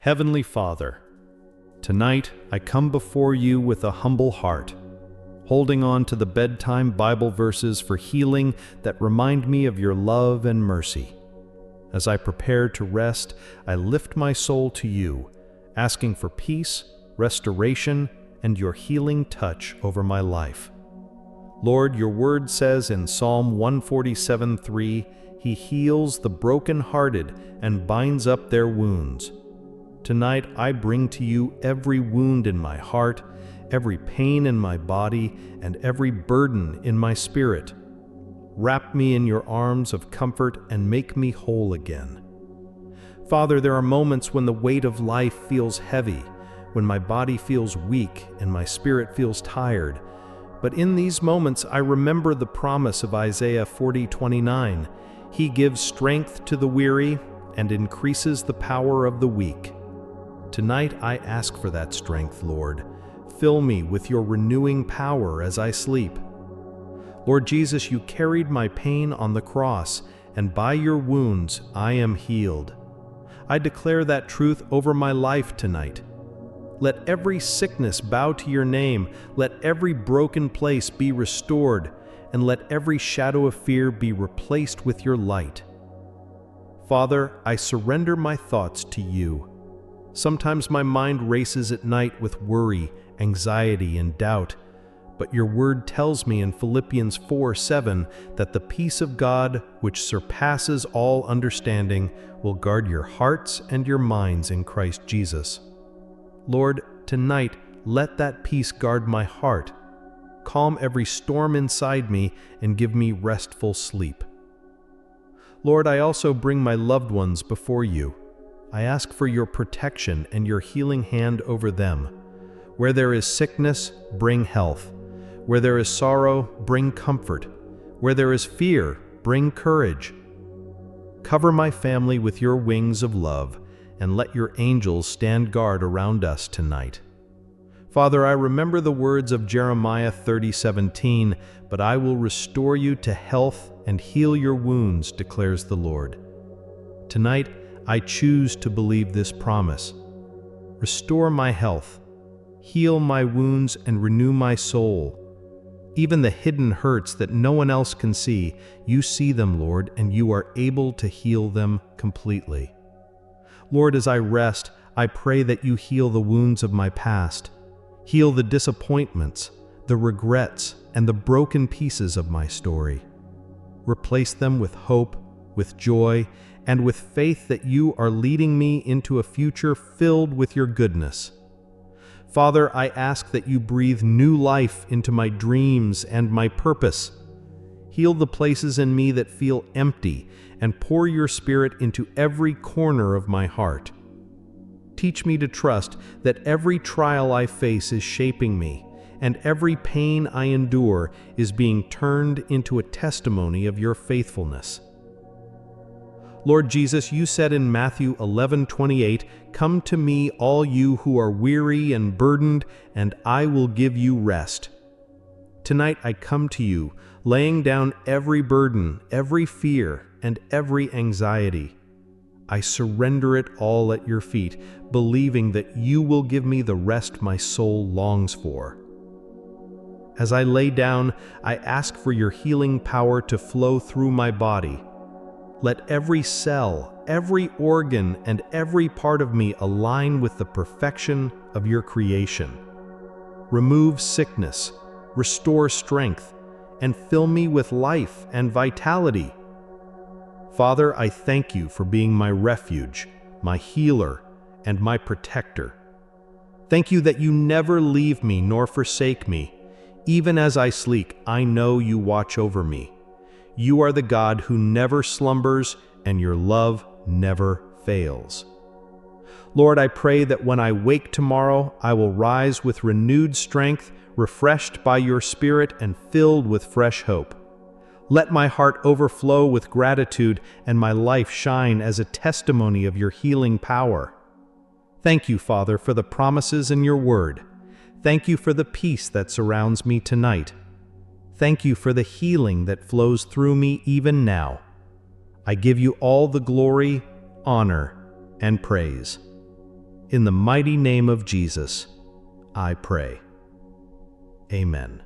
Heavenly Father, tonight I come before you with a humble heart, holding on to the bedtime Bible verses for healing that remind me of your love and mercy. As I prepare to rest, I lift my soul to you, asking for peace, restoration, and your healing touch over my life. Lord, your word says in Psalm 147:3, He heals the brokenhearted and binds up their wounds. Tonight I bring to you every wound in my heart, every pain in my body, and every burden in my spirit. Wrap me in your arms of comfort and make me whole again. Father, there are moments when the weight of life feels heavy, when my body feels weak and my spirit feels tired. But in these moments I remember the promise of Isaiah 40:29. He gives strength to the weary and increases the power of the weak. Tonight I ask for that strength, Lord. Fill me with your renewing power as I sleep. Lord Jesus, you carried my pain on the cross, and by your wounds I am healed. I declare that truth over my life tonight. Let every sickness bow to your name, let every broken place be restored, and let every shadow of fear be replaced with your light. Father, I surrender my thoughts to you. Sometimes my mind races at night with worry, anxiety, and doubt, but your word tells me in Philippians 4:7 that the peace of God, which surpasses all understanding, will guard your hearts and your minds in Christ Jesus. Lord, tonight let that peace guard my heart, calm every storm inside me, and give me restful sleep. Lord, I also bring my loved ones before you. I ask for your protection and your healing hand over them. Where there is sickness, bring health. Where there is sorrow, bring comfort. Where there is fear, bring courage. Cover my family with your wings of love, and let your angels stand guard around us tonight. Father, I remember the words of Jeremiah 30:17, but I will restore you to health and heal your wounds, declares the Lord. Tonight, I choose to believe this promise. Restore my health, heal my wounds, and renew my soul. Even the hidden hurts that no one else can see, you see them, Lord, and you are able to heal them completely. Lord, as I rest, I pray that you heal the wounds of my past. Heal the disappointments, the regrets, and the broken pieces of my story. Replace them with hope, with joy, and with faith that you are leading me into a future filled with your goodness. Father, I ask that you breathe new life into my dreams and my purpose. Heal the places in me that feel empty, and pour your Spirit into every corner of my heart. Teach me to trust that every trial I face is shaping me, and every pain I endure is being turned into a testimony of your faithfulness. Lord Jesus, you said in Matthew 11:28, Come to me, all you who are weary and burdened, and I will give you rest. Tonight I come to you, laying down every burden, every fear, and every anxiety. I surrender it all at your feet, believing that you will give me the rest my soul longs for. As I lay down, I ask for your healing power to flow through my body. Let every cell, every organ, and every part of me align with the perfection of your creation. Remove sickness, restore strength, and fill me with life and vitality. Father, I thank you for being my refuge, my healer, and my protector. Thank you that you never leave me nor forsake me. Even as I sleep, I know you watch over me. You are the God who never slumbers, and your love never fails. Lord, I pray that when I wake tomorrow, I will rise with renewed strength, refreshed by your Spirit and filled with fresh hope. Let my heart overflow with gratitude and my life shine as a testimony of your healing power. Thank you, Father, for the promises in your word. Thank you for the peace that surrounds me tonight. Thank you for the healing that flows through me even now. I give you all the glory, honor, and praise. In the mighty name of Jesus, I pray. Amen.